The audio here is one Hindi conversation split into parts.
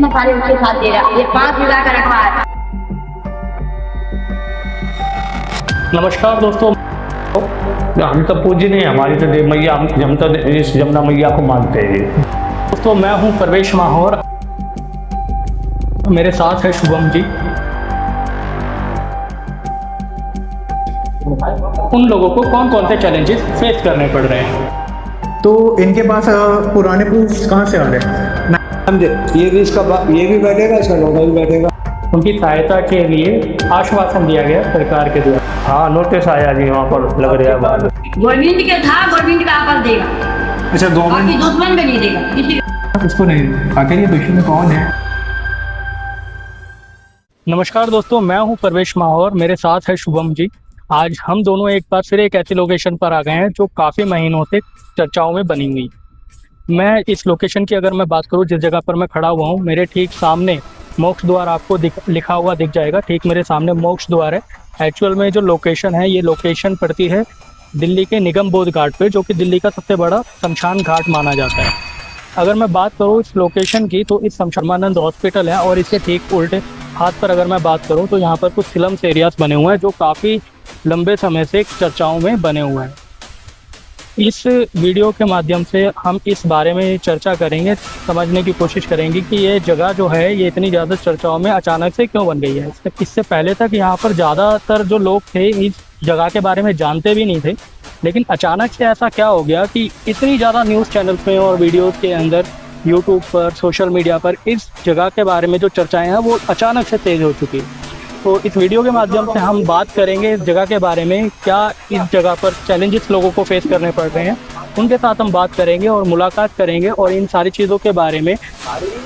मसाले उसके साथ दे रहा है। ये 5 मिला कर रखा है। नमस्कार दोस्तों, हम तो पूज्य नहीं, हमारी तो देव मैया, हम तो इस जमुना मैया को मानते हैं। दोस्तों, मैं हूं प्रवेश माहौर, मेरे साथ है शुभम जी। उन लोगों को कौन कौन से चैलेंजेस फेस करने पड़ रहे हैं? तो इनके पास पुराने प्रूफ कहाँ से आ रहे हैं? समझे, ये भी ये भी बैठेगा, इसका लौटा भी बैठेगा। उनकी सहायता के लिए आश्वासन दिया गया सरकार के द्वारा। हाँ, नोटिस आया जी, वहाँ पर लग रहा है बात। गवर्नमेंट के था, गवर्नमेंट का आपस देगा, अच्छा, बाकी गवर्नमेंट दुश्मन भी नहीं देगा किसी उसको नहीं। आखिर ये दुश्मन कौन है? नमस्कार दोस्तों, मैं हूं प्रवेश माहौर, मेरे साथ है शुभम जी। आज हम दोनों एक बार फिर एक ऐसी लोकेशन पर आ गए हैं जो काफ़ी महीनों से चर्चाओं में बनी हुई। मैं इस लोकेशन की अगर मैं बात करूं, जिस जगह पर मैं खड़ा हुआ हूं, मेरे ठीक सामने मोक्ष द्वार आपको लिखा हुआ दिख जाएगा। ठीक मेरे सामने मोक्ष द्वार है। एक्चुअल में जो लोकेशन है, ये लोकेशन पड़ती है दिल्ली के निगम बोध घाट पे, जो कि दिल्ली का सबसे बड़ा शमशान घाट माना जाता है। अगर मैं बात करूँ इस लोकेशन की, तो इस शमशानंद हॉस्पिटल है और इसके ठीक उल्टे हाथ पर अगर मैं बात करूँ तो यहाँ पर कुछ स्लम्स एरियाज बने हुए हैं जो काफ़ी लंबे समय से चर्चाओं में बने हुए हैं। इस वीडियो के माध्यम से हम इस बारे में चर्चा करेंगे, समझने की कोशिश करेंगे कि ये जगह जो है ये इतनी ज़्यादा चर्चाओं में अचानक से क्यों बन गई है। इससे पहले तक यहाँ पर ज़्यादातर जो लोग थे इस जगह के बारे में जानते भी नहीं थे, लेकिन अचानक से ऐसा क्या हो गया कि इतनी ज़्यादा न्यूज़ चैनल्स में और वीडियोज़ के अंदर, यूट्यूब पर, सोशल मीडिया पर इस जगह के बारे में जो चर्चाएँ हैं वो अचानक से तेज़ हो चुकी है। तो इस वीडियो के माध्यम से हम बात करेंगे इस जगह के बारे में, क्या इस जगह पर चैलेंजेस लोगों को फेस करने पड़ रहे हैं, उनके साथ हम बात करेंगे और मुलाकात करेंगे। और इन सारी चीज़ों के बारे में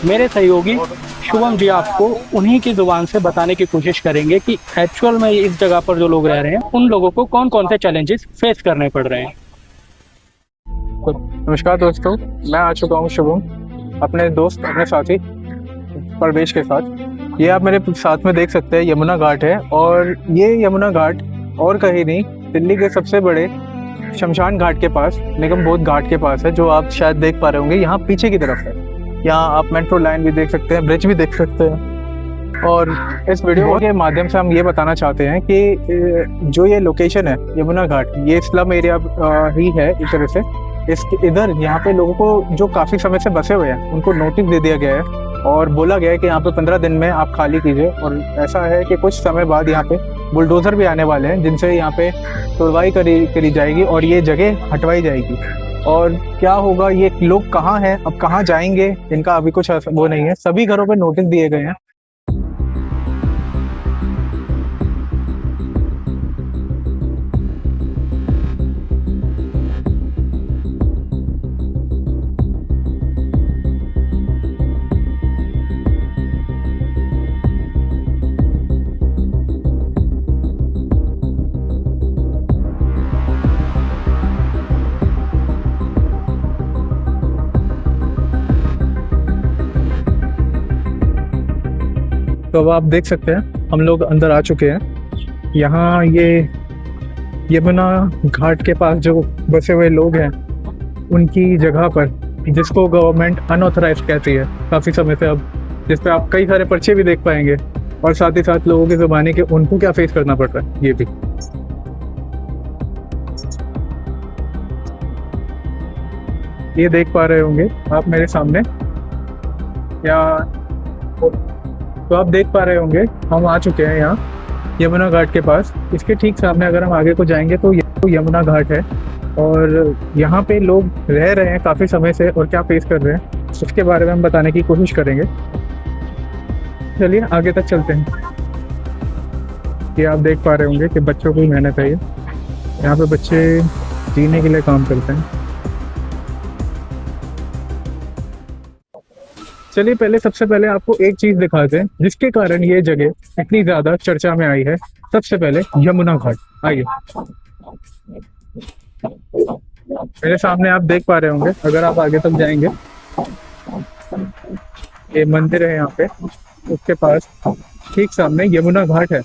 मेरे सहयोगी शुभम जी आपको उन्हीं की ज़ुबान से बताने की कोशिश करेंगे कि एक्चुअल में इस जगह पर जो लोग रह रहे हैं उन लोगों को कौन कौन से चैलेंजेस फेस करने पड़ रहे हैं। नमस्कार दोस्तों, मैं आ चुका हूँ शुभम, अपने दोस्त, अपने साथी प्रवेश के साथ। ये आप मेरे साथ में देख सकते हैं, यमुना घाट है। और ये यमुना घाट और कहीं नहीं, दिल्ली के सबसे बड़े शमशान घाट के पास, निगम बोध घाट के पास है, जो आप शायद देख पा रहे होंगे। यहाँ पीछे की तरफ है। यहाँ आप मेट्रो लाइन भी देख सकते हैं, ब्रिज भी देख सकते हैं। और इस वीडियो के माध्यम से हम ये बताना चाहते हैं कि जो ये लोकेशन है यमुना घाट, ये स्लम एरिया ही है एक तरह से। इसके इधर यहाँ पे लोगों को जो काफ़ी समय से बसे हुए हैं उनको नोटिस दे दिया गया है और बोला गया है कि यहाँ पे 15 दिन में आप खाली कीजिए। और ऐसा है कि कुछ समय बाद यहाँ पे बुलडोजर भी आने वाले हैं, जिनसे यहाँ पे तुड़वाई करी जाएगी और ये जगह हटवाई जाएगी। और क्या होगा, ये लोग कहाँ हैं, अब कहाँ जाएंगे, इनका अभी कुछ वो नहीं है। सभी घरों पे नोटिस दिए गए हैं। तो अब आप देख सकते हैं हम लोग अंदर आ चुके हैं। यहाँ ये यमुना घाट के पास जो बसे हुए लोग हैं उनकी जगह पर, जिसको गवर्नमेंट अनऑथराइज कहती है काफ़ी समय से, अब जिस पे आप कई सारे पर्चे भी देख पाएंगे। और साथ ही साथ लोगों की ज़बानी के उनको क्या फेस करना पड़ रहा है ये भी। ये देख पा रहे होंगे आप मेरे सामने, या तो आप देख पा रहे होंगे हम आ चुके हैं यहाँ यमुना घाट के पास। इसके ठीक सामने अगर हम आगे को जाएंगे तो यमुना घाट है और यहाँ पे लोग रह रहे हैं काफ़ी समय से, और क्या फेस कर रहे हैं उसके बारे में हम बताने की कोशिश करेंगे। चलिए आगे तक चलते हैं। ये आप देख पा रहे होंगे कि बच्चों की मेहनत है ये। यहाँ पे बच्चे जीने के लिए काम करते हैं। चलिए सबसे पहले आपको एक चीज दिखाते हैं जिसके कारण ये जगह इतनी ज्यादा चर्चा में आई है। सबसे पहले यमुना घाट, आइए। मेरे सामने आप देख पा रहे होंगे, अगर आप आगे तक जाएंगे, ये मंदिर है यहाँ पे, उसके पास ठीक सामने यमुना घाट है।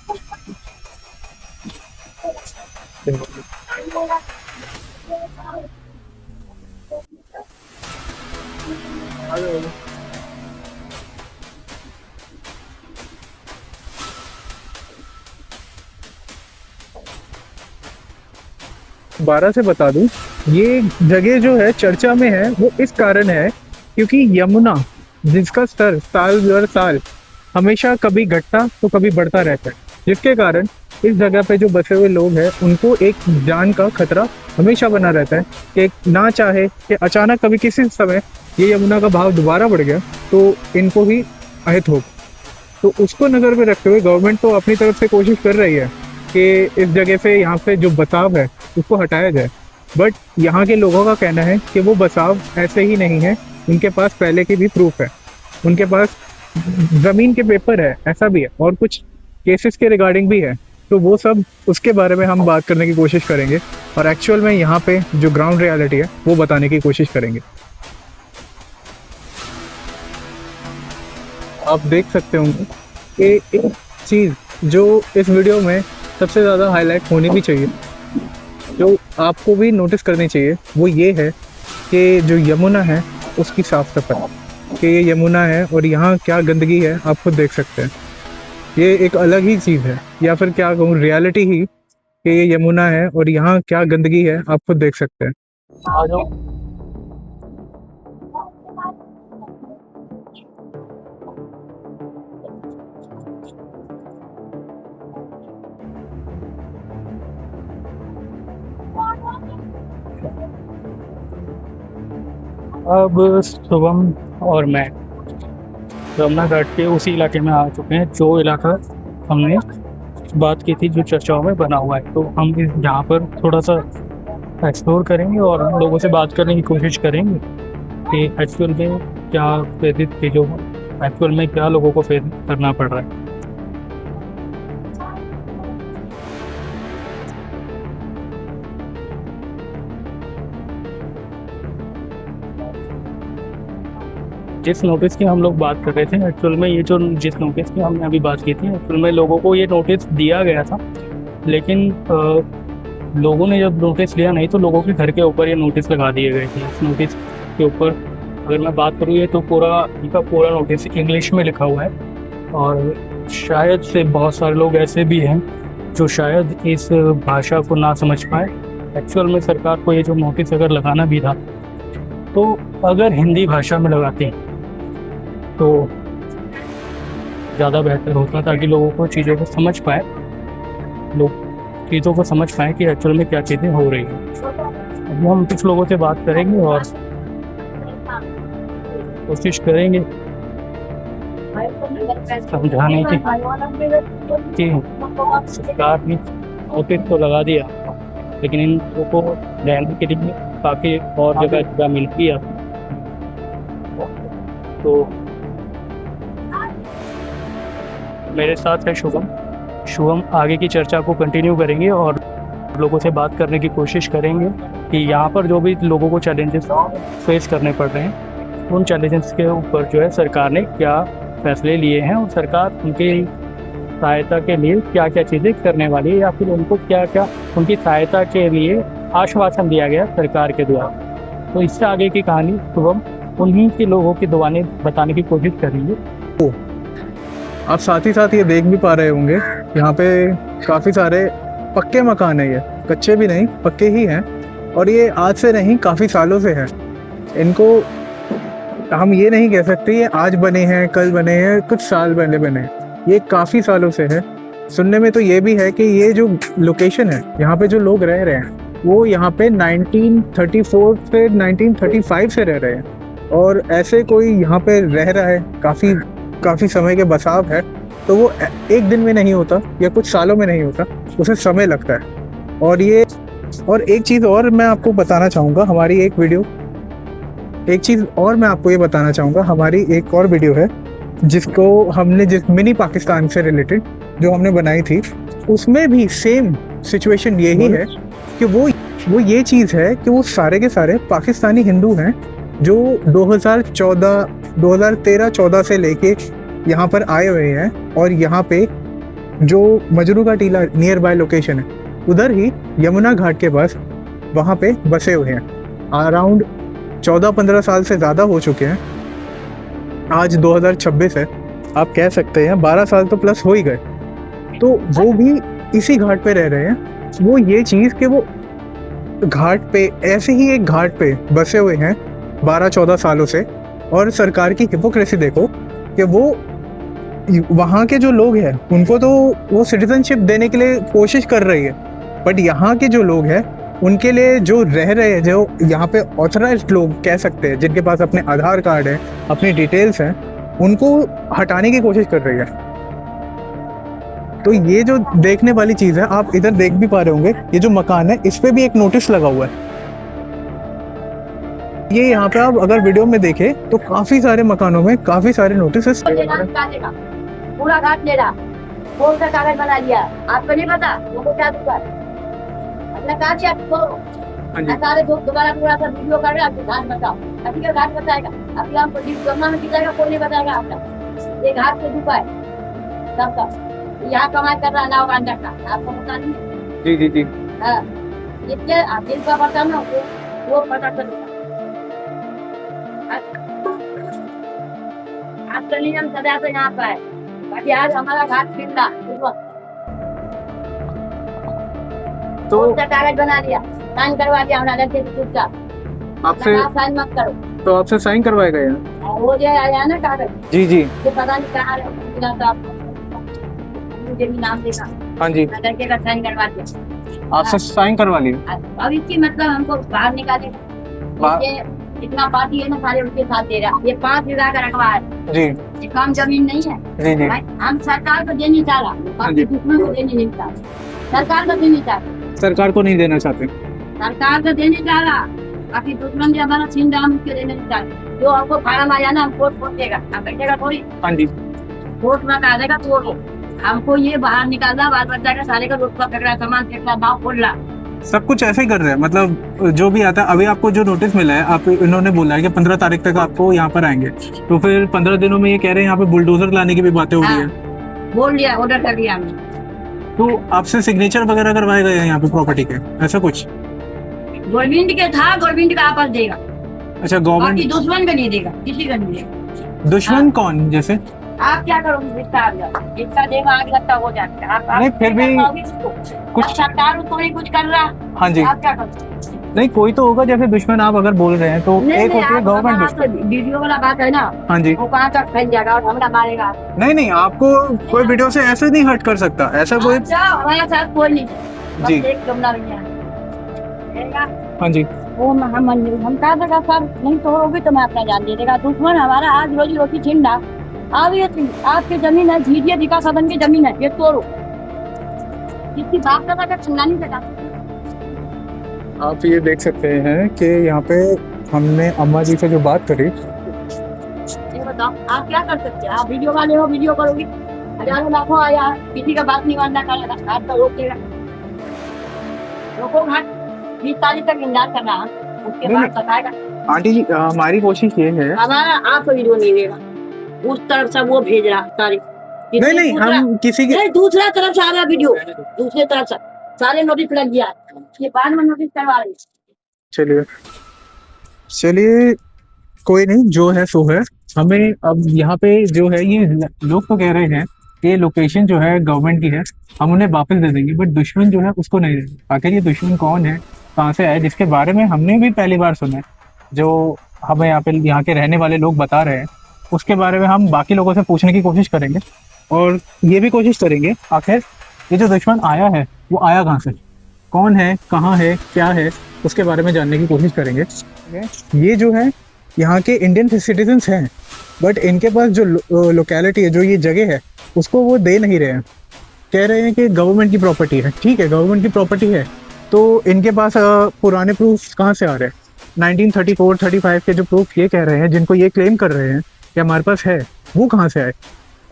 दोबारा से बता दूं, ये जगह जो है चर्चा में है वो इस कारण है क्योंकि यमुना जिसका स्तर साल दर साल हमेशा कभी घटता तो कभी बढ़ता रहता है, जिसके कारण इस जगह पे जो बसे हुए लोग हैं उनको एक जान का खतरा हमेशा बना रहता है कि ना चाहे कि अचानक कभी किसी समय ये यमुना का भाव दोबारा बढ़ गया तो इनको भी अहित हो। तो उसको नज़र में रखते हुए गवर्नमेंट तो अपनी तरफ से कोशिश कर रही है कि इस जगह से यहाँ पे जो बसाव है उसको हटाया जाए, बट यहाँ के लोगों का कहना है कि वो बसाव ऐसे ही नहीं है, उनके पास पहले की भी प्रूफ है, उनके पास ज़मीन के पेपर है, ऐसा भी है और कुछ केसेस के रिगार्डिंग भी है। तो वो सब उसके बारे में हम बात करने की कोशिश करेंगे और एक्चुअल में यहाँ पे जो ग्राउंड रियलिटी है वो बताने की कोशिश करेंगे। आप देख सकते होंगे कि एक चीज़ जो इस वीडियो में सबसे ज़्यादा हाईलाइट होनी भी चाहिए, जो आपको भी नोटिस करनी चाहिए, वो ये है कि जो यमुना है उसकी साफ़ सफाई, कि ये यमुना है और यहाँ क्या गंदगी है आप खुद देख सकते हैं। ये एक अलग ही चीज़ है, या फिर क्या कहूँ रियलिटी ही कि ये यमुना है और यहाँ क्या गंदगी है आप खुद देख सकते हैं। आ जाओ। अब शुभम और मैं यमुना घाट के उसी इलाके में आ चुके हैं जो इलाका हमने बात की थी, जो चर्चाओं में बना हुआ है। तो हम इस यहाँ पर थोड़ा सा एक्सप्लोर करेंगे और लोगों से बात करने की कोशिश करेंगे कि एक्चुअल में क्या प्रेरित चीज़ों एक्चुअल में क्या लोगों को फेस करना पड़ रहा है। जिस नोटिस की हम लोग बात कर रहे थे एक्चुअल में, ये जो जिस नोटिस की हमने अभी बात की थी एक्चुअल में लोगों को ये नोटिस दिया गया था, लेकिन लोगों ने जब नोटिस लिया नहीं तो लोगों के घर के ऊपर ये नोटिस लगा दिए गए थे। इस नोटिस के ऊपर अगर मैं बात करूँ ये तो इनका पूरा नोटिस इंग्लिश में लिखा हुआ है और शायद से बहुत सारे लोग ऐसे भी हैं जो शायद इस भाषा को ना समझ पाए। एक्चुअल में सरकार को ये जो नोटिस अगर लगाना भी था तो अगर हिंदी भाषा में लगाते तो ज़्यादा बेहतर होता, ताकि लोगों को चीज़ों को समझ पाए, लोग चीज़ों को समझ पाए कि एक्चुअल में क्या चीज़ें हो रही हैं। अभी हम कुछ लोगों से बात करेंगे और कोशिश करेंगे समझाने की कि सरकार ने नोटिस तो लगा दिया लेकिन इन लोगों को रहने के लिए काफ़ी और जगह मिल गई। तो मेरे साथ है शुभम आगे की चर्चा को कंटिन्यू करेंगे और लोगों से बात करने की कोशिश करेंगे कि यहाँ पर जो भी लोगों को चैलेंजेस फेस करने पड़ रहे हैं उन चैलेंजेस के ऊपर जो है सरकार ने क्या फैसले लिए हैं और सरकार उनकी सहायता के लिए क्या क्या चीज़ें करने वाली है, या फिर उनको क्या क्या उनकी सहायता के लिए आश्वासन दिया गया सरकार के द्वारा। तो इससे आगे की कहानी शुभम उन्हीं के लोगों की दुआएं बताने की कोशिश करेंगे। आप साथ ही साथ ये देख भी पा रहे होंगे यहाँ पे काफ़ी सारे पक्के मकान है, ये कच्चे भी नहीं पक्के ही हैं और ये आज से नहीं काफ़ी सालों से हैं। इनको हम ये नहीं कह सकते ये आज बने हैं कल बने हैं कुछ साल पहले बने हैं, ये काफ़ी सालों से है। सुनने में तो ये भी है कि ये जो लोकेशन है यहाँ पे जो लोग रह रहे हैं वो यहाँ पे 1934 से 1935 से रह रहे हैं और ऐसे कोई यहाँ पे रह रहा है काफ़ी समय के बसाव है तो वो एक दिन में नहीं होता या कुछ सालों में नहीं होता, उसे समय लगता है। और एक चीज़ और मैं आपको बताना चाहूँगा, हमारी एक और वीडियो है जिसको हमने जिस मिनी पाकिस्तान से रिलेटेड जो हमने बनाई थी उसमें भी सेम सिचुएशन यही है कि वो ये चीज़ है कि वो सारे के सारे पाकिस्तानी हिंदू हैं जो 2013-14 से लेके यहाँ पर आए हुए हैं और यहाँ पे जो मजरू का टीला नियर बाय लोकेशन है उधर ही यमुना घाट के पास वहाँ पे बसे हुए हैं। अराउंड 14-15 साल से ज़्यादा हो चुके हैं, आज 2026 है, आप कह सकते हैं 12 साल तो प्लस हो ही गए। तो वो भी इसी घाट पे रह रहे हैं। वो ये चीज़ कि वो घाट पे, ऐसे ही एक घाट पे बसे हुए हैं 12-14 सालों से। और सरकार की हिपोक्रेसी देखो कि वो वहाँ के जो लोग हैं उनको तो वो सिटीजनशिप देने के लिए कोशिश कर रही है, बट यहाँ के जो लोग हैं उनके लिए जो रह रहे हैं, जो यहाँ पे ऑथराइज्ड लोग कह सकते हैं, जिनके पास अपने आधार कार्ड है, अपनी डिटेल्स हैं, उनको हटाने की कोशिश कर रही है। तो ये जो देखने वाली चीज़ है, आप इधर देख भी पा रहे होंगे, ये जो मकान है इस पे भी एक नोटिस लगा हुआ है। ये यहाँ पे आप अगर वीडियो में देखें तो काफी सारे मकानों में काफी सारे नोटिस। पूरा घाट ले रहा, कौन सा कागज बना लिया आपको नहीं पता, वो क्या दूंगा अपना कहा दिया तो सारे दोबारा पूरा सा वीडियो कर रहे हैं। घाट बताओ, अभी का घाट बताएगा, अभी हमको गंगा में गिराएगा, कोई नहीं बताएगा आपका। ये घाट से डूबा है सबका, यहाँ कमाई कर रहा नाव अंदर का, आपको पता नहीं है। जी जी जी हाँ, इसके दिल का पता ना वो पता चलेगा। आपका नियम सदा से यहाँ पर है, बाकी आज हमारा घाट फिरना तो कागज बना दिया, साइन करवा दिया हमारा लड़के की खुद का। आपसे साइन मत करो, तो आपसे साइन करवाएगा यहाँ? वो जो आया ना कागज, जी जी, ये पता नहीं कहाँ है, मुझे भी नाम देगा। हाँ जी, लड़के का साइन करवा दिया, आपसे साइन करवा लिया। अब इसकी मतलब हमको बाहर निकाले, इतना पार्टी है ना सारे उसके साथ दे रहा। ये 5 बीघा का रखवा है जी, ये काम जमीन नहीं है। जी जी, भाई हम सरकार को देने चाह रहा, बाकी दुश्मन को देने नहीं चाह, सरकार को देने चाह, सरकार को नहीं देना चाहते, सरकार को देने चाह रहा, बाकी दुश्मन जो हमारा छीन रहा हम उसको देने नहीं चाहते। जो हमको फार्म आया ना, हम कोर्ट खोल देगा, हम बैठेगा थोड़ी, हाँ जी, कोर्ट में कहा देगा तो हमको ये बाहर निकालना, बाल बच्चा का सारे का रोड पर पकड़ा, सामान फेंकना, भाव खोल रहा, सब कुछ ऐसे ही कर रहे हैं। मतलब जो भी आता है, अभी आपको जो नोटिस मिला है, आप इन्होंने बोला है कि 15 तारीख तक आपको यहाँ पर आएंगे, तो फिर 15 दिनों में ये कह रहे हैं यहाँ पे बुलडोजर लाने की भी बातें हो रही है। बोल लिया, ऑर्डर कर दिया हमने। तो आपसे सिग्नेचर वगैरह करवाए गए हैं यहाँ पे प्रॉपर्टी के, ऐसा कुछ? गवर्नमेंट के था, गवर्नमेंट का आपस देगा। अच्छा, गवर्नमेंट दुश्मन का नहीं देगा, किसी का नहीं देगा। दुश्मन कौन? जैसे आप क्या करोगे, जितना देगा आगे लगता हो जाता है। नहीं, फिर भी कुछ सरकार उसको नहीं कुछ कर रहा, हाँ जी, आप क्या करोगे? नहीं कोई तो होगा। जैसे दुश्मन आप अगर बोल रहे हैं तो एक होती है गवर्नमेंट दुश्मन। वीडियो वाला बात है ना, हाँ जी, वो कहाँ तक फैल जाएगा और हमला मारेगा। नहीं नहीं, आपको कोई वीडियो से ऐसे नहीं हर्ट कर सकता, ऐसा कोई। हमारे साथ कोई नहीं जी, एक कमला भैया, हाँ जी, वो हम कहा था सर नहीं तोड़ोगे तो मैं अपना जान दे देगा। दुश्मन हमारा आज रोजी रोटी छीन रहा, अब ये आपकी जमीन है, झीझिया दिखा सदन की जमीन है, ये तोड़ो, जिसकी बात करना का चिंता नहीं करता। आप ये देख सकते हैं कि यहाँ पे हमने अम्मा जी से जो बात करी। ये बताओ आप क्या कर सकते हैं? आप वीडियो वाले हो, वीडियो करोगे, हजारों लाखों आया, किसी का बात नहीं मानना करेगा, घाट तो रोकेगा, रोको घाट 20 तारीख तक इंतजार करना, उसके बाद बताएगा। आंटी जी, हमारी कोशिश ये है, हमारा आप वीडियो नहीं देगा, उस तरफ से वो भेज रहा सारी, नहीं नहीं, हम किसी के दूसरा तरफ से आ रहा वीडियो, दूसरे तरफ से सारे नोटिस लग गया, ये बाद में नोटिस करवा रही। चलिए चलिए, कोई नहीं, जो है सो है। हमें अब यहाँ पे जो है, ये लोग तो कह रहे हैं कि लोकेशन जो है गवर्नमेंट की है, हम उन्हें वापस दे देंगे, बट दुश्मन जो है उसको नहीं देंगे। आखिर ये दुश्मन कौन है, कहाँ से आया, जिसके बारे में हमने भी पहली बार सुना है, जो हमें यहाँ के रहने वाले लोग बता रहे हैं, उसके बारे में हम बाकी लोगों से पूछने की कोशिश करेंगे, और ये भी कोशिश करेंगे आखिर ये जो दुश्मन आया है वो आया कहाँ से, कौन है, कहाँ है, क्या है, उसके बारे में जानने की कोशिश करेंगे। ये जो है यहाँ के इंडियन सिटीजन्स हैं, बट इनके पास जो लोकेलिटी है, जो ये जगह है, उसको वो दे नहीं रहे हैं। कह रहे हैं कि गवर्नमेंट की प्रॉपर्टी है। ठीक है, गवर्नमेंट की प्रॉपर्टी है, तो इनके पास पुराने प्रूफ कहाँ से आ रहे हैं? 1934-35 के जो प्रूफ ये कह रहे हैं, जिनको ये क्लेम कर रहे हैं कि हमारे पास है, वो कहाँ से आए?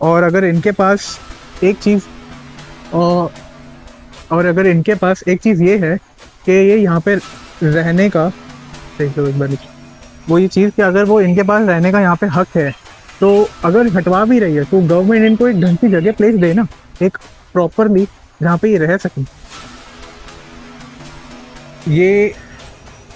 और अगर इनके पास एक चीज़ और अगर इनके पास एक चीज़ ये है कि ये यहाँ पे रहने का, देख लो एक बार, वो ये चीज़ कि अगर वो इनके पास रहने का यहाँ पे हक है, तो अगर हटवा भी रही है तो गवर्नमेंट इनको एक ढंग की जगह प्लेस दे ना, एक प्रॉपरली, जहाँ पे ये रह सकें। ये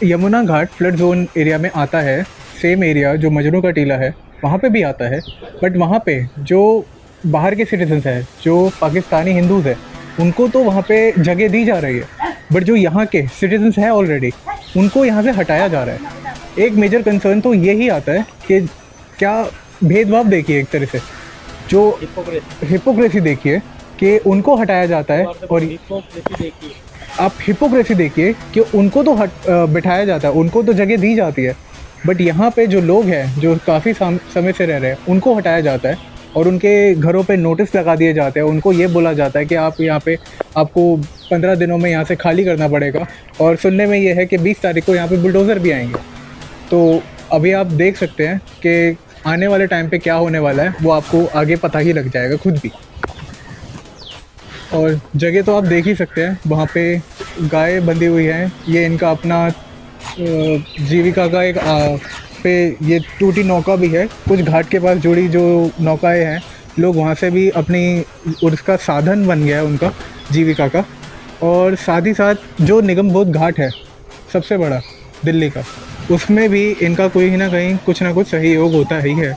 यमुना घाट फ्लड जोन एरिया में आता है, सेम एरिया जो मजनू का टीला है वहाँ पे भी आता है, बट वहाँ पे जो बाहर के सिटीजन्स हैं, जो पाकिस्तानी हिंदूज़ हैं, उनको तो वहाँ पे जगह दी जा रही है, बट जो यहाँ के सिटीजन्स हैं ऑलरेडी, उनको यहाँ से हटाया जा रहा है। एक मेजर कंसर्न तो यही आता है कि क्या भेदभाव देखिए, एक तरह से जो हिपोक्रेसी देखिए कि उनको हटाया जाता है, और आप हिपोक्रेसी देखिए कि उनको तो बिठाया जाता है, उनको तो जगह दी जाती है, बट यहाँ पे जो लोग हैं जो काफ़ी समय से रह रहे हैं उनको हटाया जाता है और उनके घरों पे नोटिस लगा दिए जाते हैं। उनको ये बोला जाता है कि आप यहाँ पे आपको 15 दिनों में यहाँ से खाली करना पड़ेगा, और सुनने में ये है कि 20 तारीख को यहाँ पे बुलडोज़र भी आएंगे। तो अभी आप देख सकते हैं कि आने वाले टाइम पे क्या होने वाला है, वो आपको आगे पता ही लग जाएगा खुद भी। और जगह तो आप देख ही सकते हैं, वहाँ पे गाय बंधी हुई हैं, ये इनका अपना जीविका का एक पे ये टूटी नौका भी है। कुछ घाट के पास जुड़ी जो नौकाएं हैं, लोग वहाँ से भी अपनी उसका साधन बन गया है उनका जीविका का। और साथ ही साथ जो निगम बोध घाट है सबसे बड़ा दिल्ली का, उसमें भी इनका कोई ना कहीं कुछ ना कुछ सहयोग होता ही है।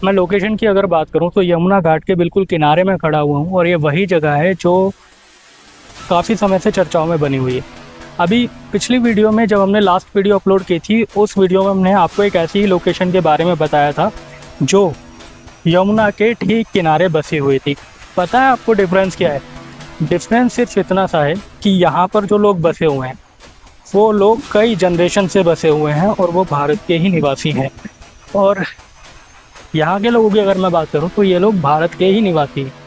मैं लोकेशन की अगर बात करूं तो यमुना घाट के बिल्कुल किनारे में खड़ा हुआ हूं, और ये वही जगह है जो काफ़ी समय से चर्चाओं में बनी हुई है। अभी पिछली वीडियो में जब हमने लास्ट वीडियो अपलोड की थी, उस वीडियो में हमने आपको एक ऐसी ही लोकेशन के बारे में बताया था जो यमुना के ठीक किनारे बसी हुई थी। पता है आपको डिफरेंस क्या है? डिफरेंस सिर्फ इतना सा है कि यहाँ पर जो लोग बसे हुए हैं वो लोग कई जनरेशन से बसे हुए हैं और वो भारत के ही निवासी हैं। और यहाँ के लोगों की अगर मैं बात करूँ तो ये लोग भारत के ही निवासी हैं।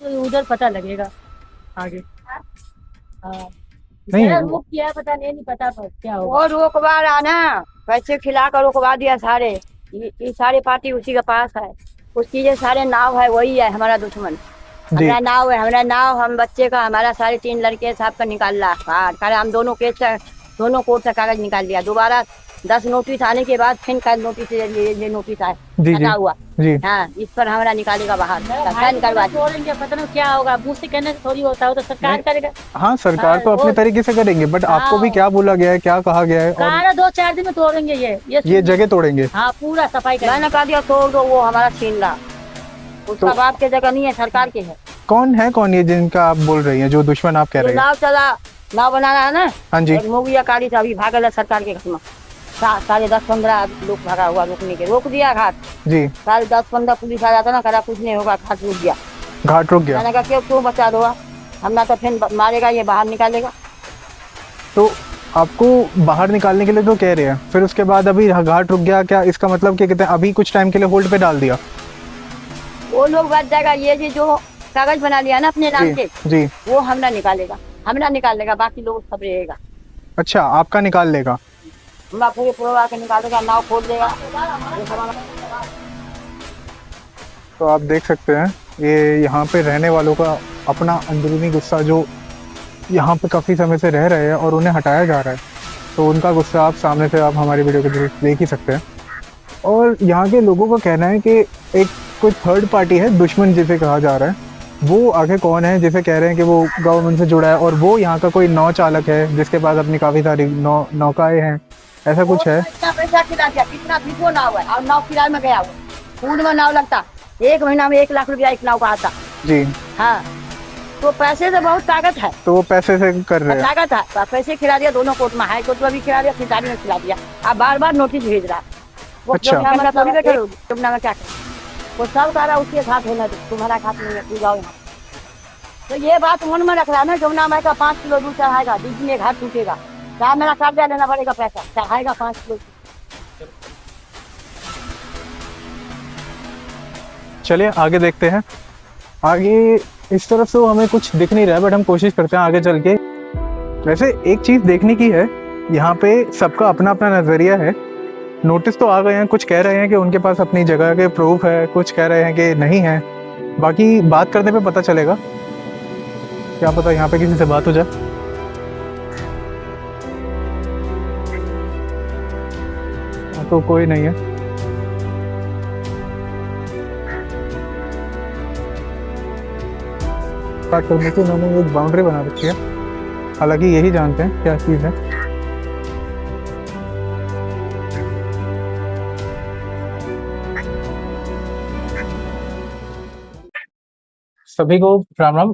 तो उधर पता लगेगा आगे। हाँ नहीं, मेरा रोक किया है, पता नहीं पता पर क्या होगा। वो रोकवा रहा ना, पैसे खिला कर रोकवा दिया सारे। ये सारे पार्टी उसी के पास है, उसकी ये सारे नाव है, वही है हमारा दुश्मन। हमारा नाव है, हमारा नाव, हम बच्चे का, हमारा सारे 3 लड़के साहब का निकाल रहा है। हम दोनों केस का, दोनों कोर्ट से कागज निकाल लिया। दोबारा 10 नोटिस आने के बाद फिर कल नोटिस, ये नोटिस आए हटा हुआ जी। हाँ, इस पर हमारा निकालेगा बाहर, साइन करवा छोड़ेंगे। पता नहीं क्या होगा, मुँह से कहने से थोड़ी होता है, तो सरकार करेगा। हाँ, सरकार तो अपने तरीके से करेंगे, बट आपको भी क्या बोला गया है, क्या कहा गया है? और 2-4 दिन में तोड़ेंगे ये जगह तोड़ेंगे। हाँ, पूरा सफाई करेंगे। मैंने कहा दिया तोड़ दो, वो हमारा छीन रहा, उसका बाप के जगह नहीं है, सरकार के है। कौन ये जिनका आप बोल रही हैं, जो दुश्मन आप कह रहे हैं? नाव चला, नाव बना रहा है ना। हाँ जी। मोगिया कारी से अभी भागल है सरकार के घर में। 10-15 लोग भागा हुआ, रोकने के रोक दिया घाट जी। 10-15 पुलिस आ जाता ना, करा कुछ नहीं होगा, घाट रुक गया। घाट रुक गया। मैंने कहा क्यों बचा दो, हमने तो फिर मारेगा, ये बाहर निकालेगा। तो आपको बाहर निकालने के लिए तो कह रहे हैं, फिर उसके बाद अभी घाट रुक गया, क्या इसका मतलब क्या कहते हैं? अभी कुछ टाइम के लिए होल्ड पे डाल दिया, वो लोग बच जाएगा। ये जो कागज बना लिया ना अपने नाम के जी, वो हमरा निकालेगा, बाकी लोग सब रहेगा। अच्छा, आपका निकाल लेगा? पूरे पूरा के निकालेगा, नाव खोल देगा। तो आप देख सकते हैं ये यहाँ पे रहने वालों का अपना अंदरूनी गुस्सा, जो यहाँ पे काफ़ी समय से रह रहे हैं और उन्हें हटाया जा रहा है, तो उनका गुस्सा आप सामने से आप हमारी वीडियो के देख ही सकते हैं। और यहाँ के लोगों का कहना है कि एक कोई थर्ड पार्टी है, दुश्मन जिसे कहा जा रहा है, वो आगे कौन है, जिसे कह रहे हैं कि वो गवर्नमेंट से जुड़ा है, और वो यहाँ का कोई नौ चालक है जिसके पास अपनी काफ़ी सारी नौकाएँ हैं, ऐसा कुछ है। इतना पैसा खिला दिया, कितना भी नाव है, और नाव किराए में गया हुआ, पूर्ण में नाव लगता, 1 महीना में 1 लाख रुपया एक नाव का आता जी। हाँ, तो पैसे से बहुत ताकत है, तो वो पैसे से कर रहे हैं, ताकत है। पैसे खिला दिया दोनों कोर्ट में, हाई कोर्ट में भी खिला दिया, सरकारी में खिला दिया। अब बार नोटिस भेज रहा है। अच्छा, में क्या करें, वो सब सारा उसके साथ होना, तुम्हारा खात नहीं है, तू जाओ यहाँ। तो ये बात मन में रख रहा है ना, जमुना माई का 5 किलो दूध चढ़ाएगा, बीच में घाट टूटेगा, क्या मेरा कर्जा लेना पड़ेगा, पैसा चढ़ाएगा 5 किलो। चलिए आगे देखते हैं। आगे इस तरफ तो हमें कुछ दिख नहीं रहा है, बट हम कोशिश करते हैं आगे चल के। वैसे एक चीज़ देखने की है, यहाँ पे सबका अपना अपना नज़रिया है। नोटिस तो आ गए हैं, कुछ कह रहे हैं कि उनके पास अपनी जगह के प्रूफ है, कुछ कह रहे हैं कि नहीं है। बाकी बात करने पे पता चलेगा, क्या पता यहाँ पे किसी से बात हो जाए। तो कोई नहीं है। बात करने की उन्होंने एक बाउंड्री बना रखी है, हालांकि यही जानते हैं क्या चीज़ है। सभी को राम राम।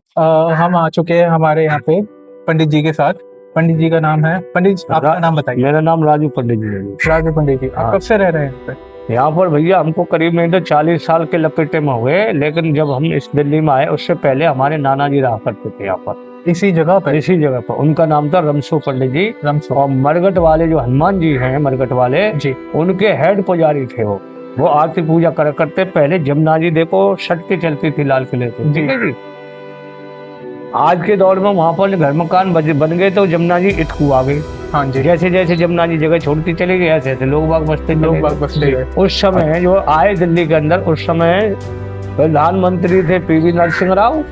हम आ चुके हैं हमारे यहाँ पे पंडित जी के साथ। पंडित जी का नाम है, पंडित जी आपका नाम बताइए। मेरा नाम राजू पंडित जी है। राजू पंडित जी, आप हाँ। कब से रह रहे हैं यहाँ पे? यहाँ पर भैया हमको करीब नहीं तो 40 साल के लपेटे में हुए, लेकिन जब हम इस दिल्ली में आए उससे पहले हमारे नाना जी रहा करते थे यहाँ पर, इसी जगह पे? इसी जगह पर। उनका नाम था रमसू पंडित जी। रमसू। और मरगट वाले जो हनुमान जी हैं, मरगट वाले जी, उनके हेड पुजारी थे वो आरती पूजा कर करते। पहले जमुना जी देखो सट के चलती थी लाल किले से, ठीक है जी। आज के दौर में वहाँ पर घर मकान बन गए तो जमुना जी इटकू आ गई। हाँ जी। जैसे जैसे जमुना जी जगह छोड़ती चली गई, ऐसे ऐसे लोग बाग बसते गए। उस समय जो आए दिल्ली के अंदर, उस समय प्रधानमंत्री थे पीवी नरसिंह राव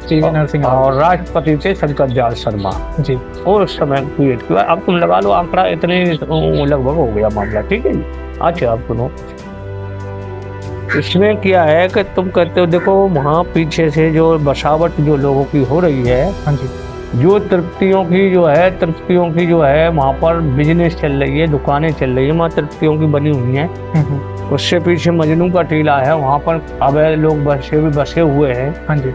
और राष्ट्रपति थे शंकर दयाल शर्मा जी। और उस समय क्रिएट किया। अब तुम लगा लो आंकड़ा, इतने लगभग हो गया मामला, ठीक है जी। अच्छा अब सुनो, इसमें क्या है कि तुम कहते हो देखो वहाँ पीछे से जो बसावट जो लोगों की हो रही है, हाँ जी, जो तृप्तियों की जो है वहाँ पर बिजनेस चल रही है, दुकानें चल रही है, वहाँ तृप्तियों की बनी हुई हैं। उससे पीछे मजनू का टीला है, वहाँ पर अवैध लोग बसे हुए हैं। हाँ जी।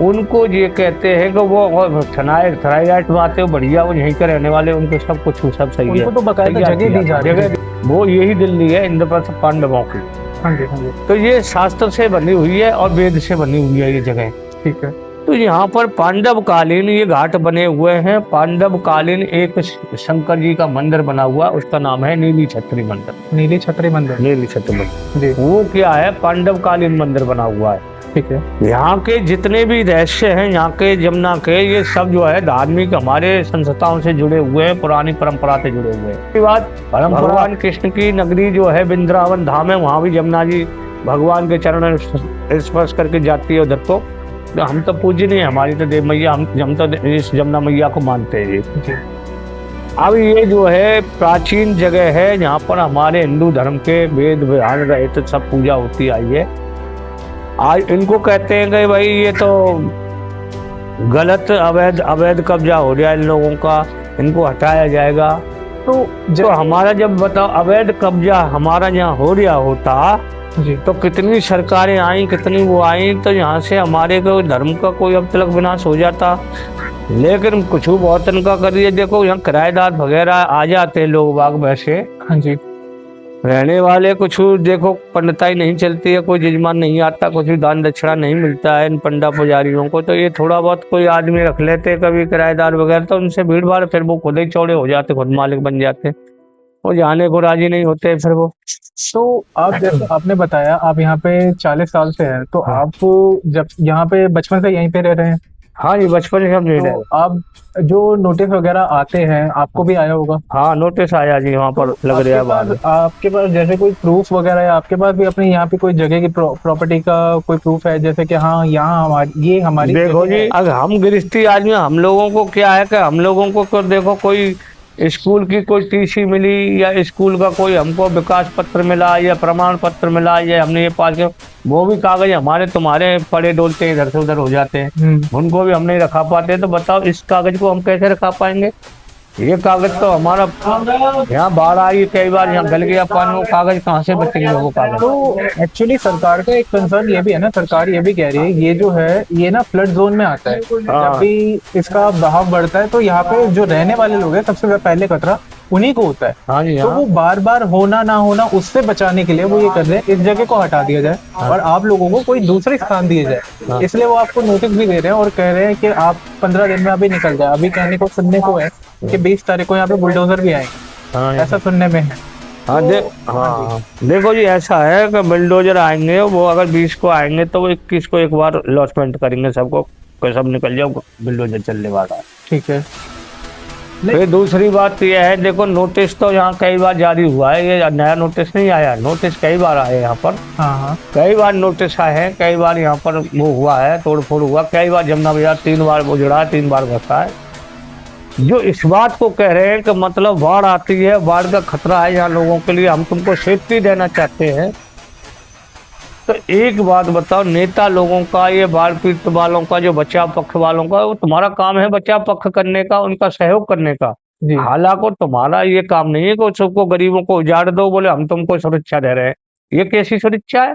उनको ये कहते हैं कि वो थराइट में आते हो बढ़िया, वो यहीं के रहने वाले, उनको सब कुछ सब सही है, उनको तो बकायदा जगह दी जा रही है। वो यही दिल्ली है इंद्रप्रस्थ पांडवों की। हाँ जी, हाँ जी। तो ये शास्त्र से बनी हुई है और वेद से बनी हुई है ये जगह, ठीक है। तो यहाँ पर पांडव कालीन ये घाट बने हुए हैं। पांडव कालीन एक शंकर जी का मंदिर बना हुआ, उसका नाम है नीली छत्री मंदिर। नीली छत्री मंदिर? नीली छत्री मंदिर जी। वो क्या है, पांडव कालीन मंदिर बना हुआ है, ठीक है। यहाँ के जितने भी रहस्य हैं यहाँ के जमुना के, ये सब जो है धार्मिक हमारे संस्थाओं से जुड़े हुए हैं, पुरानी परंपरा से जुड़े हुए हैं। इसके बाद भगवान कृष्ण की नगरी जो है वृंदावन धाम है, वहाँ भी जमुना जी भगवान के चरण स्पर्श करके जाती है उधर को। हम तो पूज्य नहीं है, हमारी तो देव मैया, हम तो इस जमुना मैया को मानते हैं जी। अब ये जो है प्राचीन जगह है, यहाँ पर हमारे हिंदू धर्म के वेद विधान रहे तो सब पूजा होती आई है। आज इनको कहते हैं कि भाई ये तो गलत अवैध कब्जा हो रहा है इन लोगों का, इनको हटाया जाएगा। तो हमारा जब बताओ अवैध कब्जा हमारा यहाँ हो रहा होता जी, तो कितनी सरकारें आई, कितनी वो आई, तो यहाँ से हमारे को धर्म का कोई अब तक विनाश हो जाता। लेकिन कुछ बहुत इनका करिए, देखो यहाँ किराएदार वगैरह आ जाते हैं लोग बाग वैसे। हाँ जी। रहने वाले कुछ देखो पंडिताई नहीं चलती है, कोई जजमान नहीं आता, कुछ दान दक्षिणा नहीं मिलता है इन पंडा पुजारियों को, तो ये थोड़ा बहुत कोई आदमी रख लेते कभी किराएदार वगैरह, तो उनसे भीड़ भाड़, फिर वो खुद ही चौड़े हो जाते, खुद मालिक बन जाते, वो जाने को राजी नहीं होते फिर वो। तो आप जैसे आपने बताया आप यहाँ पे 40 साल से हैं, तो हाँ। आप जब यहाँ पे बचपन से यहीं पे रह रहे हैं? हाँ जी, बचपन से हम नहीं रहे। तो आप जो नोटिस वगैरह आते हैं आपको भी आया होगा? हाँ नोटिस आया जी, वहाँ पर लग रहा है बाहर। आपके पास जैसे कोई प्रूफ वगैरह है? आपके पास भी अपने यहाँ पे कोई जगह की प्रॉपर्टी का कोई प्रूफ है, जैसे कि हाँ यहाँ हमारी देखो जी, अगर हम गृहस्थी आदमी, हम लोगों को क्या है कि हम लोगों को देखो कोई स्कूल की कोई टीसी मिली या स्कूल का कोई हमको विकास पत्र मिला या प्रमाण पत्र मिला या हमने ये पास किया, वो भी कागज हमारे तुम्हारे पड़े डोलते इधर से उधर हो जाते हैं, उनको भी हम नहीं रखा पाते। तो बताओ इस कागज को हम कैसे रखा पाएंगे? ये कागज तो हमारा यहाँ बाढ़ आई कई बार, यहाँ गल गया पानी, वो कागज कहाँ से बचेंगे वो कागज? तो एक्चुअली सरकार का एक कंसर्न ये भी है ना, सरकार ये भी कह रही है ये जो है ये ना फ्लड जोन में आता है। जब भी इसका बहाव बढ़ता है तो यहाँ पे जो रहने वाले लोग हैं सबसे पहले खतरा उन्हीं को होता है। हाँ जी, तो वो बार बार होना ना होना उससे बचाने के लिए वो ये कर रहे हैं इस जगह को हटा दिया जाए और आप लोगों को कोई दूसरे स्थान दिए जाए। इसलिए वो आपको नोटिस भी दे रहे हैं और कह रहे हैं कि आप 15 दिन में अभी निकल जाए। अभी कहने को सुनने को है कि 20 तारीख को यहाँ पे बुलडोजर भी आएंगे, ऐसा सुनने में है। हाँ देखो जी, ऐसा है कि बुलडोजर आएंगे, वो अगर 20 को आएंगे तो वो 21 को एक बार लॉसमेंट करेंगे सबको, सब निकल जाओ, बुलडोजर चलने वाला है। ठीक है। फिर दूसरी बात यह है, देखो नोटिस तो यहाँ कई बार जारी हुआ है, ये नया नोटिस नहीं आया, नोटिस कई बार आए यहाँ पर। हाँ। कई बार नोटिस आए हैं, कई बार यहाँ पर वो हुआ है, तोड़फोड़ हुआ, कई बार जमुना बाजार 3 बार उजड़ा, 3 बार बसा है। जो इस बात को कह रहे हैं कि मतलब बाढ़ आती है, बाढ़ का खतरा है यहाँ लोगों के लिए, हम तुमको सेफ्टी देना चाहते हैं, तो एक बात बताओ, नेता लोगों का, ये बाढ़ पीड़ित वालों का, जो बचाव पक्ष वालों का, वो तुम्हारा काम है बचाव पक्ष करने का, उनका सहयोग करने का। हालांकि तुम्हारा ये काम नहीं है कि सबको गरीबों को उजाड़ दो, बोले हम तुमको सुरक्षा दे रहे हैं। ये कैसी सुरक्षा है?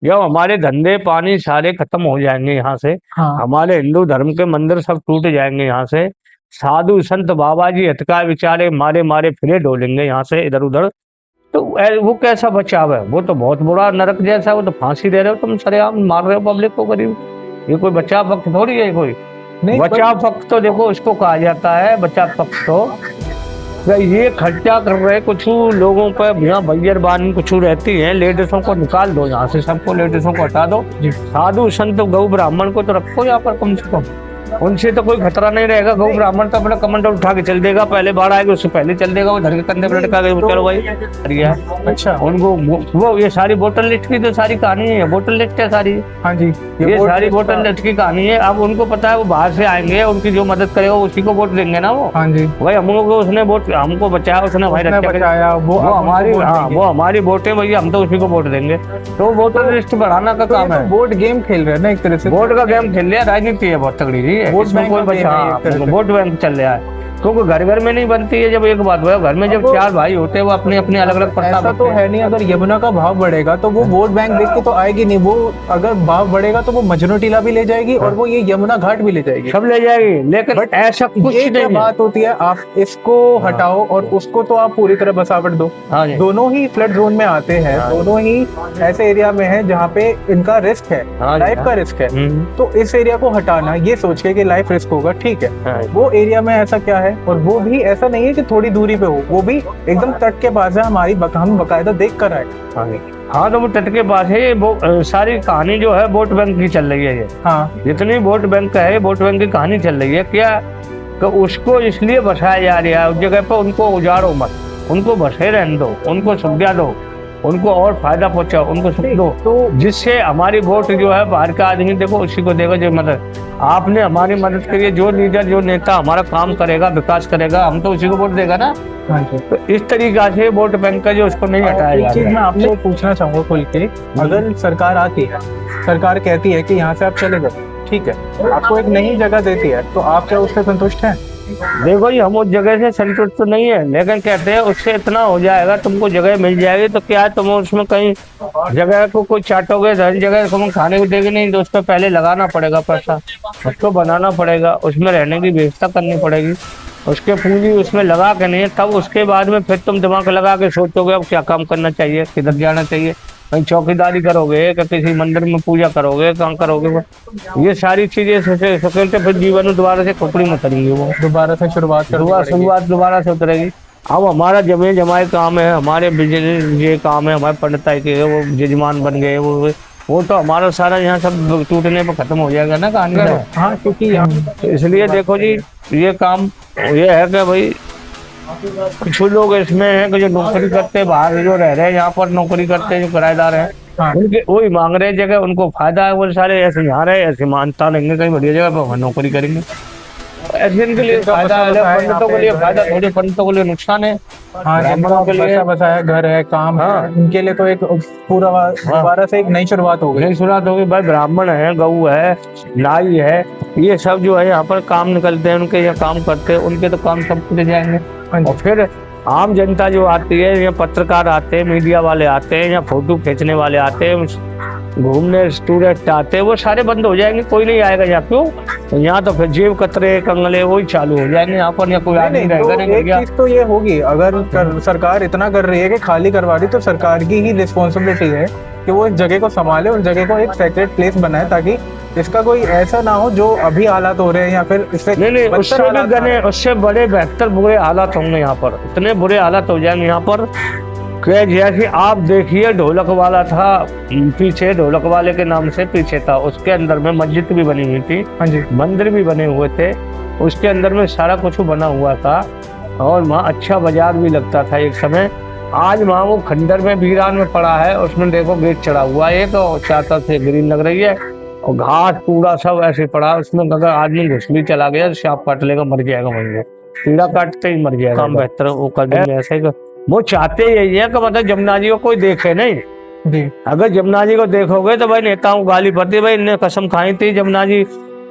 जब हमारे धंधे पानी सारे खत्म हो जाएंगे यहाँ से, हमारे हिंदू धर्म के मंदिर सब टूट जाएंगे यहाँ से, साधु संत बाबा जी हतका बेचारे मारे मारे फिरे डोलेंगे यहाँ से इधर उधर, तो वो कैसा बचाव है? वो तो बहुत बुरा नरक जैसा, वो तो फांसी दे रहे हो तुम, सरेआम मार रहे हो पब्लिक को, गरीब। ये कोई बचाव पक्ष थोड़ी है कोई। नहीं, बचाव पक्ष तो देखो इसको कहा जाता है, बचाव पक्ष तो ये खर्चा कर रहे कुछ लोगों पर, यहाँ बजरबानी कुछ रहती है, लेडीजों को निकाल दो यहाँ से, सबको लेडीजों को हटा दो, साधु संत गौ ब्राह्मण को तो रखो यहाँ पर कम से कम, उनसे तो कोई खतरा नहीं रहेगा। गौ ब्राह्मण तो अपना कमंडल उठा के चल देगा, पहले बाढ़ आएगी उससे पहले चल देगा, वो धर के कंधे पर लटका के चलो भाई रिया। अच्छा, उनको वो ये सारी बोतल लिस्ट की तो सारी कहानी है, बोतल लिस्ट है सारी। हाँ जी, ये सारी बोतल लिस्ट की कहानी है। अब उनको पता है वो बाहर से आएंगे, उनकी जो मदद करेगा उसी को वोट देंगे ना वो। हाँ जी, भाई हम लोग को उसने वोट, हमको बचाया उसने, भाई बचाया, वो हमारी, हाँ वो हमारी वोट है भैया, हम तो उसी को वोट देंगे। तो वोटर लिस्ट बढ़ाना का काम है। वोट गेम खेल रहे हैं ना एक तरह से, वोट का गेम खेल लिया, राजनीति है बहुत तगड़ी जी, वोट बैंक चल रहा है, क्योंकि घर घर में नहीं बनती है। जब एक बात हुआ, घर में जब 4 भाई होते हैं, वो अपने अपने अलग अलग प्रस्ताव, ऐसा तो है नहीं, अगर यमुना का भाव बढ़ेगा तो वो वोट बैंक देख के तो आएगी नहीं, वो अगर भाव बढ़ेगा तो वो मजनू टीला भी ले जाएगी और वो ये यमुना घाट भी ले जाएगी, सब ले जाएगी। लेकिन ऐसा कुछ नहीं बात होती है, आप इसको हटाओ और उसको तो आप पूरी तरह बसावट दो। दोनों ही फ्लड जोन में आते हैं, दोनों ही ऐसे एरिया में है जहाँ पे इनका रिस्क है, लाइफ का रिस्क है, तो इस एरिया को हटाना ये सोच के कि लाइफ रिस्क होगा, ठीक है, वो एरिया में ऐसा क्या है, और वो भी ऐसा नहीं है कि थोड़ी दूरी पे हो, वो भी एकदम तट के पास है, हमारी हम बकायदा देख कर आए। हाँ तो वो तट के पास है। वो सारी कहानी जो है वोट बैंक की चल रही है ये। हाँ, जितनी वोट बैंक है, वोट बैंक की कहानी चल रही है क्या, कि उसको इसलिए बसाया जा रहा है उस जगह पर, उनको उजाड़ो मत, उनको बसे रहने दो, उनको सुविधा दो, उनको और फायदा पहुंचाओ, उनको सुख दो, तो जिससे हमारी वोट जो है बाहर का आदमी देखो उसी को देगा जो मदद। आपने हमारी मदद करिए, जो लीडर जो नेता हमारा काम करेगा, विकास करेगा, हम तो उसी को वोट देगा ना। तो इस तरीका से वोट बैंक का जो उसको नहीं हटाया जा रहा है। मैं आपसे पूछना चाहूंगा खुल के, अगर सरकार आती है, सरकार कहती है कि यहाँ से आप चले जाओ, ठीक है, आपको एक नई जगह देती है, तो आप क्या उससे संतुष्ट हैं? देखो जी, हम उस जगह से संतुष्ट तो नहीं है, लेकिन कहते हैं उससे इतना हो जाएगा, तुमको जगह मिल जाएगी तो क्या तुम उसमें कहीं जगह को कोई चाटोगे, जगह तुम खाने को देगी नहीं, तो उस पर पहले लगाना पड़ेगा पैसा, उसको बनाना पड़ेगा, उसमें रहने की व्यवस्था करनी पड़ेगी, उसके पूंजी उसमें लगा के नहीं, तब उसके बाद में फिर तुम दिमाग लगा के सोचोगे अब क्या काम करना चाहिए, किधर जाना चाहिए, कहीं चौकीदारी करोगे, किसी मंदिर में पूजा करोगे, कहाँ करोगे, ये सारी चीजें सोचते फिर जीवन दोबारा से खोपड़ी में उतरेंगी, वो दोबारा से शुरुआत दोबारा से उतरेगी। अब हमारा जमे जमाए काम है, हमारे बिजनेस ये काम है, हमारे पंडिताई के वो जजमान बन गए, वो तो हमारा सारा यहाँ सब टूटने पर खत्म हो जाएगा ना कहानी। हाँ, क्योंकि इसलिए देखो जी, ये काम ये है कि भाई कुछ लोग इसमें हैं कि जो नौकरी करते हैं, बाहर जो रह रहे हैं, यहाँ पर नौकरी करते हैं, जो किराएदार हैं, उनके वही मांग रहे जगह, उनको फायदा है, वो सारे ऐसे यहाँ रहे, ऐसे मानता लेंगे कहीं बढ़िया जगह पर नौकरी करेंगे, ऐसे इनके लिए फायदा है, पंडितों के लिए फायदा, थोड़े पंडितों के लिए नुकसान है। ब्राह्मणों के लिए बसाया घर है, काम है, उनके लिए तो एक पूरा दोबारा से एक नई शुरुआत होगी, भाई ब्राह्मण है, गऊ है, नाई है, ये सब जो है यहाँ पर काम निकलते हैं, उनके यहाँ काम करते हैं, उनके तो काम सब खुले जाएंगे। और फिर आम जनता जो आती है, या पत्रकार आते हैं, मीडिया वाले आते हैं, या फोटो खींचने वाले आते हैं, घूमने स्टूडेंट आते हैं, वो सारे बंद हो जाएंगे, कोई नहीं आएगा यहाँ। क्यों? यहाँ तो फिर जेब कतरे कंगले वही चालू हो जाएंगे यहाँ पर, या कोई आदमी रहेगा नहीं। एक चीज तो ये होगी, अगर सरकार इतना कर रही है कि खाली करवा रही, तो सरकार की ही रिस्पॉन्सिबिलिटी है कि वो इस जगह को संभाले, उस जगह को एक सेक्रेट प्लेस बनाए, ताकि इसका कोई ऐसा ना हो जो अभी हालात हो रहे हैं, या फिर इससे नहीं उससे बड़े बेहतर बुरे हालात होंगे यहाँ पर, इतने बुरे हालात हो जाएंगे यहाँ पर। जैसे आप देखिए, ढोलक वाला था पीछे, ढोलक वाले के नाम से पीछे था, उसके अंदर में मस्जिद भी बनी हुई थी, हाँ जी, मंदिर भी बने हुए थे, उसके अंदर में सारा कुछ बना हुआ था और वहाँ अच्छा बाजार भी लगता था एक समय। आज वहाँ वो खंडर में वीरान में पड़ा है, उसमें देखो गेट चढ़ा हुआ है तो चादर से ग्रीन लग रही है और घास पूरा सब ऐसे पड़ा है। उसमें अगर आदमी घुस भी चला गया तो सांप काट लेगा, मर जाएगा वहीं पे, कीड़ा काटते ही मर जाएगा। काम बेहतर वो कर देंगे ऐसे ही। वो चाहते यही है कि मतलब जमुना जी को कोई देखे नहीं। जी अगर जमुना जी को देखोगे तो भाई नेताओं को गाली पड़ती, भाई इनने कसम खाई थी जमुना जी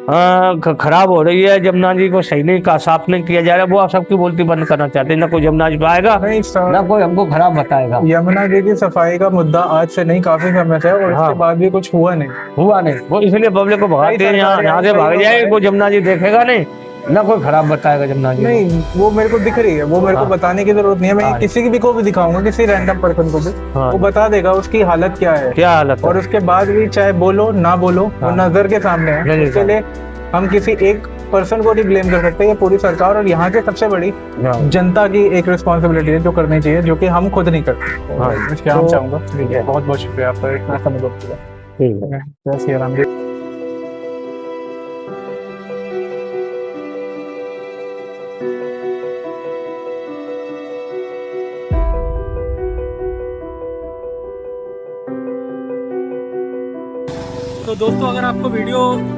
खराब हो रही है, जमुना जी को सही नहीं का साफ नहीं किया जा रहा। वो आप सबकी बोलती बंद करना चाहते हैं, ना कोई जमुना जी पे आएगा नहीं सर, ना कोई हमको खराब बताएगा। यमुना जी की सफाई का मुद्दा आज से नहीं, काफी समय से है और हाँ। उसके बाद भी कुछ हुआ नहीं। हुआ नहीं, वो इसलिए पब्लिक को भगाते हैं, यहाँ से भाग जाए, कोई जमुना जी देखेगा नहीं ना कोई खराब बताएगा जमुना जी। नहीं, वो मेरे को दिख रही है, वो मेरे को हाँ। बताने की जरूरत नहीं है। मैं हाँ। किसी की भी को भी दिखाऊंगा, किसी रैंडम पर्सन को भी, हाँ। वो बता देगा उसकी हालत क्या है। क्या हालत है? और उसके बाद भी चाहे बोलो ना बोलो, वो हाँ। नजर के सामने है। नजर उसके के लिए हम किसी एक पर्सन को नहीं ब्लेम कर सकते, ये पूरी सरकार और यहाँ की सबसे बड़ी हाँ। जनता की एक रिस्पॉन्सिबिलिटी है जो करनी चाहिए, जो कि हम खुद नहीं करते। हाँ। इसके हम तो- चाहूंगा। बहुत बहुत शुक्रिया आपका इतना समय दिया। ठीक है। जय श्री राम जी। तो दोस्तों अगर आपको वीडियो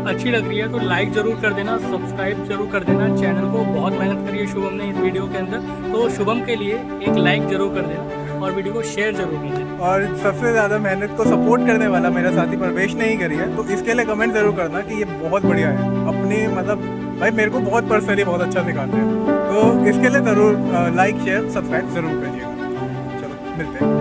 अच्छी लग रही है तो लाइक ज़रूर कर देना, सब्सक्राइब जरूर कर देना चैनल को। बहुत मेहनत करी है शुभम ने इस वीडियो के अंदर, तो शुभम के लिए एक लाइक जरूर कर देना और वीडियो को शेयर जरूर कर देना। और सबसे ज़्यादा मेहनत को सपोर्ट करने वाला मेरा साथी परवेश ने ही करी है, तो इसके लिए कमेंट ज़रूर करना कि ये बहुत बढ़िया है। अपने मतलब भाई मेरे को बहुत पर्सनली बहुत अच्छा सिखाते हैं, तो इसके लिए ज़रूर लाइक शेयर सब्सक्राइब ज़रूर करिएगा। चलो मिलते हैं।